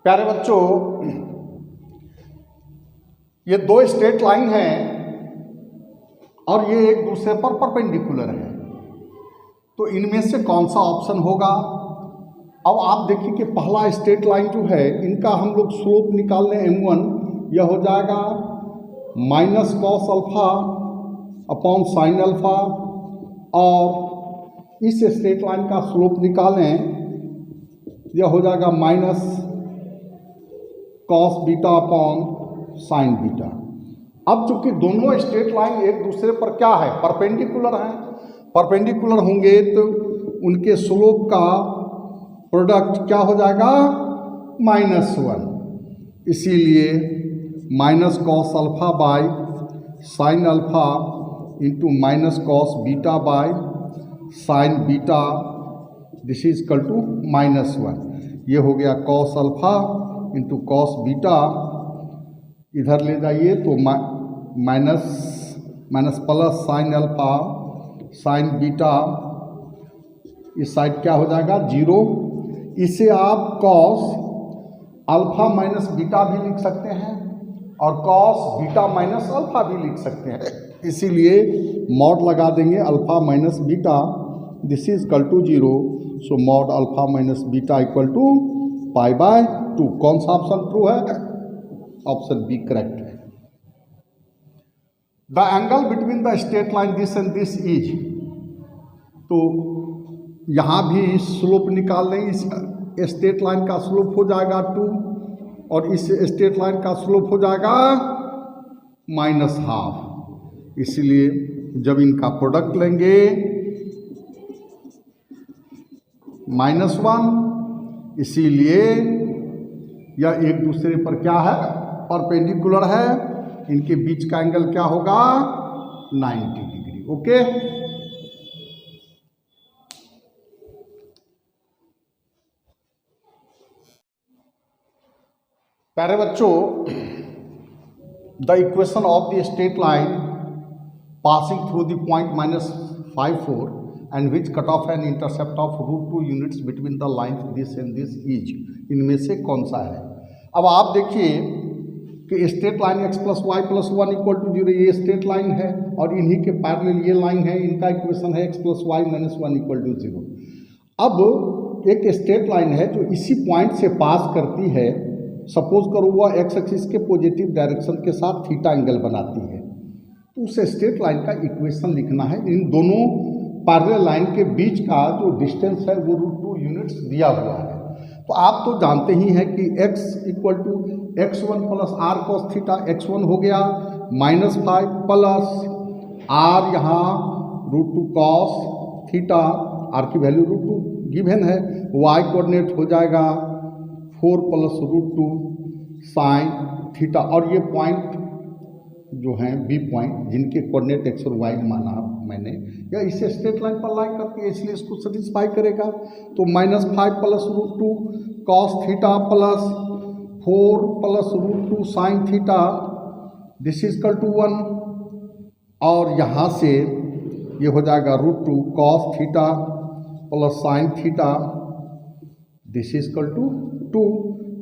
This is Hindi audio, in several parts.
प्यारे बच्चों, ये दो स्ट्रेट लाइन हैं और ये एक दूसरे पर परपेंडिकुलर है, तो इनमें से कौन सा ऑप्शन होगा। अब आप देखिए कि पहला स्ट्रेट लाइन जो है इनका हम लोग स्लोप निकाल लें m1, यह हो जाएगा minus cos alpha upon sine alpha, और इस स्ट्रेट लाइन का स्लोप निकालें, यह हो जाएगा minus cos beta upon sine beta. अब चूंकि दोनों स्ट्रेट लाइन एक दूसरे पर क्या है, परपेंडिकुलर हैं, परपेंडिकुलर होंगे तो उनके स्लोप का प्रोडक्ट क्या हो जाएगा, -1। इसीलिए minus cos alpha by sine alpha into minus cos beta by sine beta, this is equal to -1। ये हो गया cos alpha into cos beta, इधर ले जाइए तो minus plus sine alpha sine beta, इस साइड क्या हो जाएगा 0। इसे आप कॉस अल्फा माइनस बीटा भी लिख सकते हैं और कॉस बीटा माइनस अल्फा भी लिख सकते हैं, इसीलिए मॉड लगा देंगे alpha minus beta, this is equal to 0। So mod alpha minus beta equal to π/2। कौन सा ऑप्शन ट्रू है, ऑप्शन बी करेक्ट है। The angle between the straight line this and this is, तो यहाँ भी स्लोप निकाल लें, इस स्ट्रेट लाइन का स्लोप हो जाएगा 2 और इस स्ट्रेट लाइन का स्लोप हो जाएगा -½ इसलिए जब इनका प्रोडक्ट लेंगे -1, इसीलिए यह एक दूसरे पर क्या है, परपेंडिकुलर है, इनके बीच का एंगल क्या होगा 90 डिग्री। ओके, प्यारे बच्चों, the equation of the straight line passing through the point -54 and which cut off an intercept of √2 units between the line this and this is, इनमें से कौन सा है। अब आप देखिए कि स्ट्रेट लाइन x + y + 1 = 0, ये स्ट्रेट लाइन है और इन्हीं के पैरेलल ये लाइन है, इनका इक्वेशन है x + y - 1 = 0। अब एक स्ट्रेट लाइन है जो इसी पॉइंट से पास करती है, सपोज करो वह x एक्सिस के पॉजिटिव डायरेक्शन के साथ थीटा एंगल बनाती है, तो उस स्ट्रेट लाइन का इक्वेशन लिखना है। इन दोनों पैरेलल लाइन के बीच का जो डिस्टेंस है वो √2 यूनिट्स दिया हुआ है। तो आप तो जानते ही हैं कि x = x1 + r cos theta, x1 हो गया -5 प्लस r यहाँ √2 cos थीटा, r की वैल्यू √2 गिवन है, y कोऑर्डिनेट हो जाएगा 4 + √2 साइन थीटा, और ये पॉइंट जो हैं बी पॉइंट जिनके कोऑर्डिनेट x और y माना मैंने, या इसे स्ट्रेट लाइन पर लाइन करके इसलिए इसको सेटिस्फाई करेगा। तो -5 + √2 cos theta plus 4 + √2 sine theta, this is equal to 1, और यहाँ से ये हो जाएगा √2 cos theta plus sine theta, this is equal to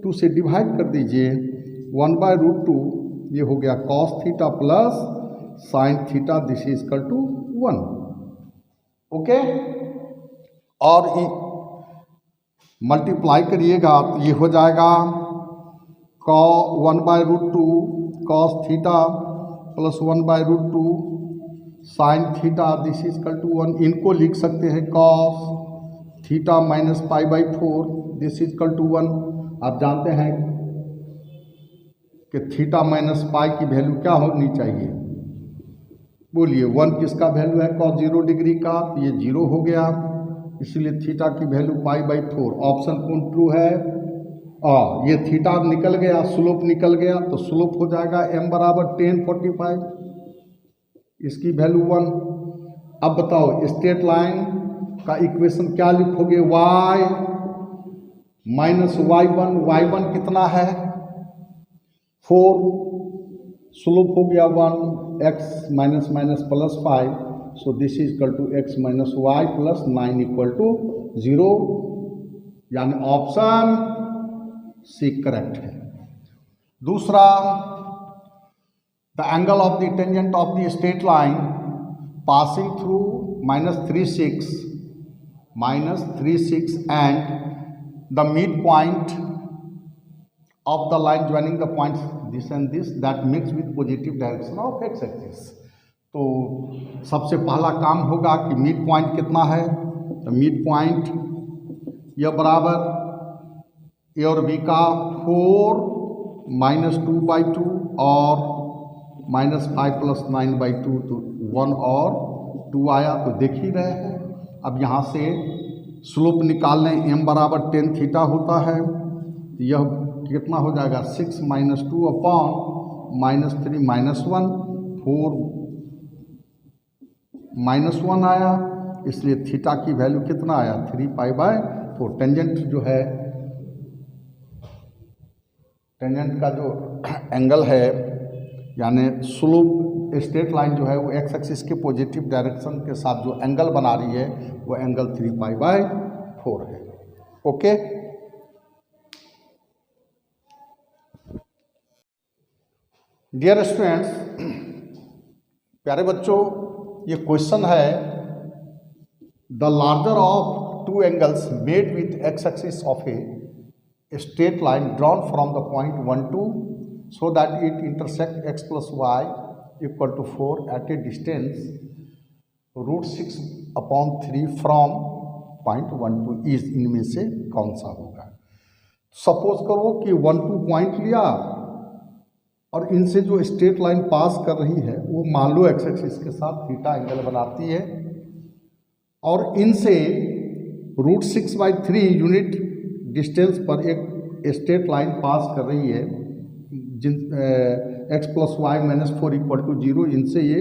2 से डिवाइड कर दीजिए 1/√2, ये हो गया cos theta plus sine theta, this is equal to 1। Okay, और मल्टीप्लाई करिएगा तो ये हो जाएगा 1/√2 cos theta plus 1/√2 sine theta, this is equal to 1। इनको लिख सकते हैं cos theta minus π/4, this is equal to 1। आप जानते हैं कि थीटा माइनस पाई की वैल्यू क्या होनी चाहिए, बोलिए 1 किसका वैल्यू है cos 0 डिग्री का, ये 0 हो गया, इसलिए थीटा की वैल्यू π/4। ऑप्शन कौन ट्रू है, ये थीटा निकल गया, स्लोप निकल गया, तो स्लोप हो जाएगा m = 1045, इसकी वैल्यू 1। अब बताओ स्ट्रेट लाइन का इक्वेशन क्या लिखोगे, y - y1 कितना है 4, स्लोप हो गया 1, x - +5, so this is equal to x - y + 9 = 0, यानी ऑप्शन सी करेक्ट है। दूसरा, the angle of the tangent of the straight line passing through -3 6 and the midpoint of the line joining the points this and this that meets with positive direction of x axis। तो सबसे पहला काम होगा कि मिड पॉइंट कितना है, तो मिड पॉइंट यह बराबर ए और बी का 4 -2/2 और -5 + 9/2, तो 1 और 2 आया। तो देख ही रहे हैं। अब यहाँ से स्लोप निकालने m बराबर tan थीटा होता है, तो यह कितना हो जाएगा 6 - 2 अपॉन -3 -1, 4 -1 आया, इसलिए थीटा की वैल्यू कितना आया 3π/4। टेंजेंट जो है, टेंजेंट का जो एंगल है यानी स्लोप स्ट्रेट लाइन जो है वो एक्स एक्सिस के पॉजिटिव डायरेक्शन के साथ जो एंगल बना रही है वो एंगल 3π/4 है। ओके, डियर स्टूडेंट्स, प्यारे बच्चों, ये क्वेश्चन है the larger of two angles made with x axis of a straight line drawn from the point 1 2 so that it intersect x + y = 4 at a distance √6/3 from point 1 2 इस इनमें से कौन सा होगा। सपोज करो कि 1 2 पॉइंट लिया और इनसे जो स्ट्रेट लाइन पास कर रही है वो मान लो एक्स एक्सिस के साथ थीटा एंगल बनाती है और इनसे √6/3 यूनिट डिस्टेंस पर एक स्ट्रेट लाइन पास कर रही है जिन x + y - 4 = 0। इनसे ये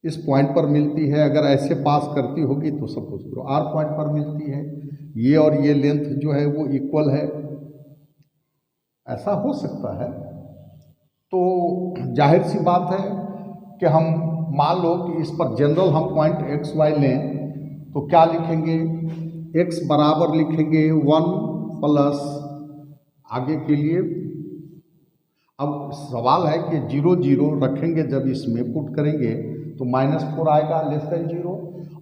इस पॉइंट पर मिलती है। अगर ऐसे पास करती होगी तो सपोज करो r पॉइंट पर मिलती है, ये और ये लेंथ जो है वो इक्वल है, ऐसा हो सकता है। तो जाहिर सी बात है कि हम मान लो कि इस पर जनरल हम पॉइंट x y लें तो क्या लिखेंगे, x बराबर लिखेंगे 1 प्लस आगे के लिए। अब सवाल है कि 0 0 रखेंगे, जब इसमें पुट करेंगे तो -4 आएगा <0,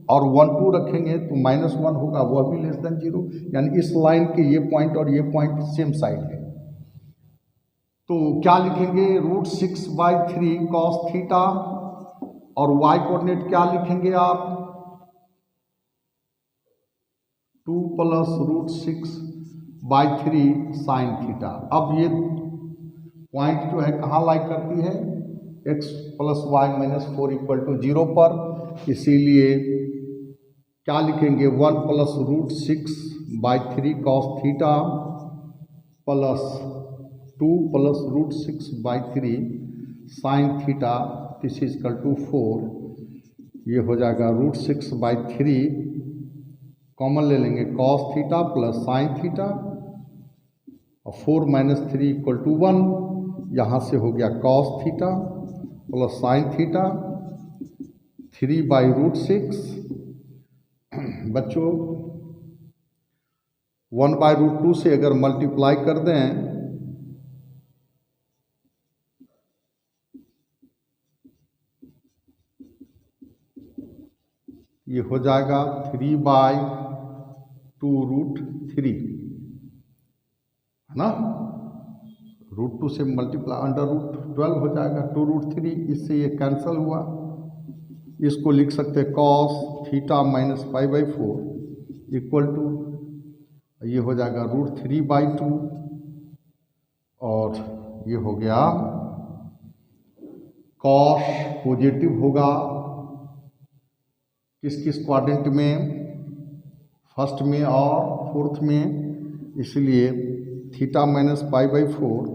और 1 2 रखेंगे तो -1 होगा, वह भी <0। यानी इस लाइन के ये पॉइंट और ये पॉइंट सेम साइड है। तो क्या लिखेंगे √6/3 cos थीटा, और y कोऑर्डिनेट क्या लिखेंगे आप 2 + √6/3 sin थीटा। अब ये पॉइंट जो है कहाँ लाई करती है, x + y - 4 = 0 पर, इसीलिए क्या लिखेंगे 1 + √6/3 cos theta plus 2 + √6/3 sin theta, this is equal to 4। ये हो जाएगा √6/3 कॉमन ले लेंगे cos theta plus sin theta, और 4 - 3 = 1। यहाँ से हो गया cos theta plus sin theta 3/√6। बच्चों 1/√2 से अगर मल्टीप्लाई कर दें ये हो जाएगा 3/2√3, है ना। √2 से मल्टीप्लाई √12 हो जाएगा 2√3, इससे ये कैंसिल हुआ। इसको लिख सकते हैं cos थीटा - π/4 = ये हो जाएगा √3/2, और ये हो गया cos पॉजिटिव होगा किस किस क्वाड्रेंट में, फर्स्ट में और फोर्थ में, इसलिए थीटा - π/4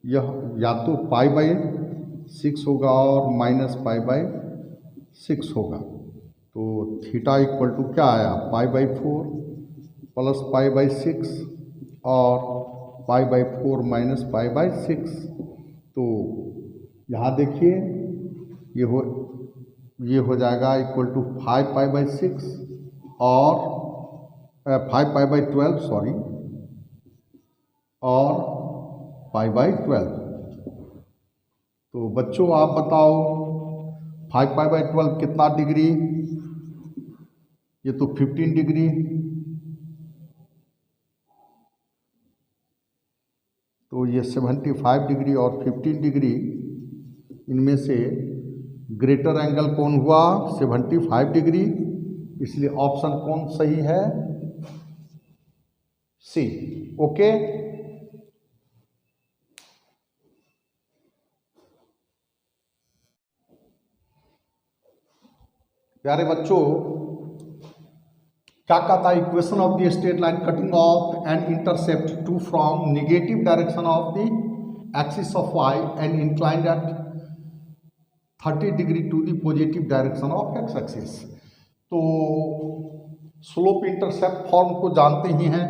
यह या तो π/6 होगा और -π/6 होगा। तो थीटा इक्वल टू क्या आया π/4 प्लस π/6 और π/4 माइनस π/6। तो यहाँ देखिए ये हो जाएगा इक्वल टू 5π/6 और 5π/12 सॉरी और π/12। तो बच्चों आप बताओ 5π/12 कितना डिग्री? ये तो 15 डिग्री। तो ये 75 डिग्री और 15 डिग्री, इनमें से ग्रेटर एंगल कौन हुआ? 75 डिग्री। इसलिए ऑप्शन कौन सही है? सी। ओके। प्यारे बच्चों, क्या कहता है? Equation of the straight line cutting off and intercept two from negative direction of the axis of y and inclined at 30 degree to the positive direction of x axis. तो स्लोप इंटरसेप्ट फॉर्म को जानते ही हैं,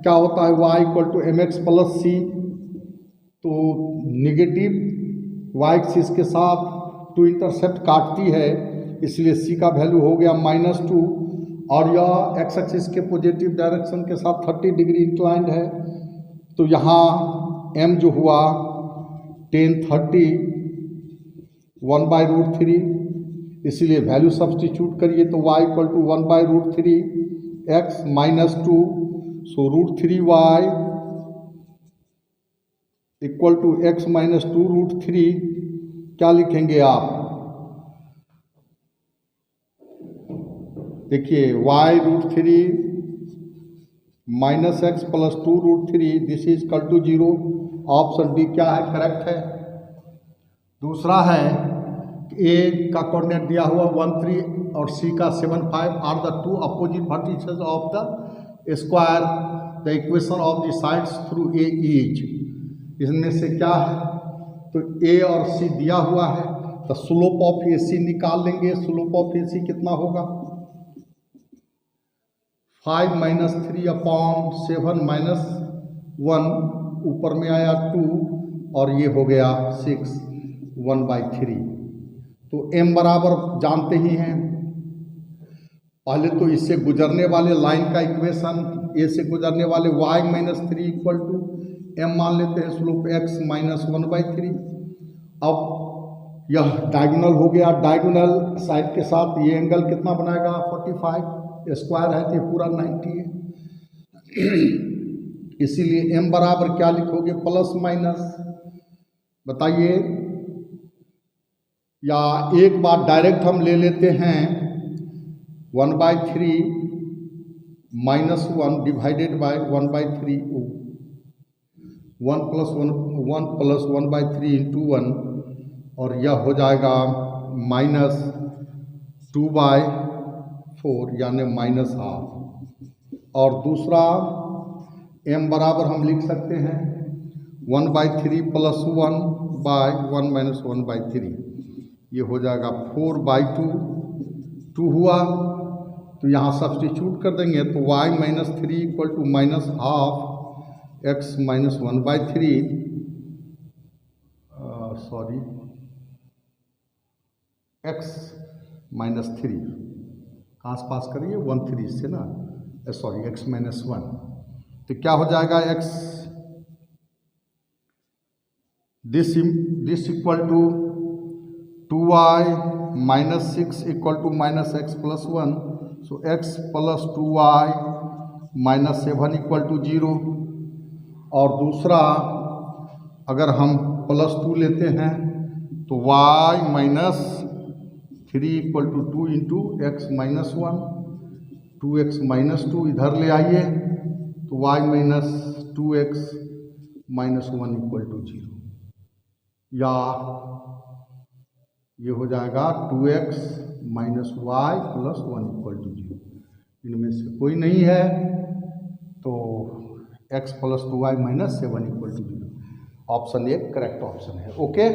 क्या होता है? y equal to mx plus C. तो निगेटिव y एक्सिस के साथ टू इंटरसेप्ट काटती है, इसलिए c का वैल्यू हो गया -2, और यह x एक्सिस के पॉजिटिव डायरेक्शन के साथ 30 डिग्री इंक्लाइंड है। तो यहाँ m जो हुआ 10/30 1/√3, इसलिए वैल्यू सब्सटीट्यूट करिए तो y equal to 1/√3 x -2, so √3y equal to x -2√3। क्या लिखेंगे आप? देखिए y√3 -x plus 2√3, this is equal to 0। Option D क्या है? करेक्ट है। दूसरा है ए का कोऑर्डिनेट दिया हुआ 1 3 और सी का 7 5 are the two opposite vertices of the square. The equation of the sides through A is, इसमें से क्या है? तो ए और सी दिया हुआ है, तो स्लोप ऑफ ए सी निकाल लेंगे। स्लोप ऑफ ए सी कितना होगा? 5 - 3/7 -1, ऊपर में आया 2 और ये हो गया 6 1/3। तो m बराबर जानते ही हैं। पहले तो इससे गुजरने वाले लाइन का इक्वेशन, ए से गुजरने वाले y -3 इक्वल टू m मान लेते हैं, स्लोप x -1/3। अब यह डायगोनल हो गया, डायगोनल साइड के साथ ये एंगल कितना बनाएगा? 45। स्क्वायर है तो पूरा 90 है। इसीलिए m बराबर क्या लिखोगे? Plus minus. बताइए, या एक बार डायरेक्ट हम ले लेते हैं 1/3 -1 डिवाइडेड बाय 1/3, 1 + 1/3 इंटू 1, और यह हो जाएगा -2/4 यानी -½ और दूसरा m बराबर हम लिख सकते हैं 1/3 + 1/1 - 1/3, ये हो जाएगा 4/2। 2 हुआ तो यहाँ सब्सटीट्यूट कर देंगे, तो y -3 equal to -½ x -1/3, sorry x -3 आसपास करिए 1/3 से ना, सॉरी x -1। तो क्या हो जाएगा? x this equal to 2y -6 equal to -x + 1, so x + 2y -7 equal to 0। और दूसरा अगर हम +2 लेते हैं तो y -3 equal to 2 into x -1, 2x -2 इधर ले आइए तो y -2x -1 इक्वल टू 0, या ये हो जाएगा 2x - y + 1 इक्वल टू 0। इनमें से कोई नहीं है तो x + 2y - 7 equal to 0। Option A correct option है। ओके।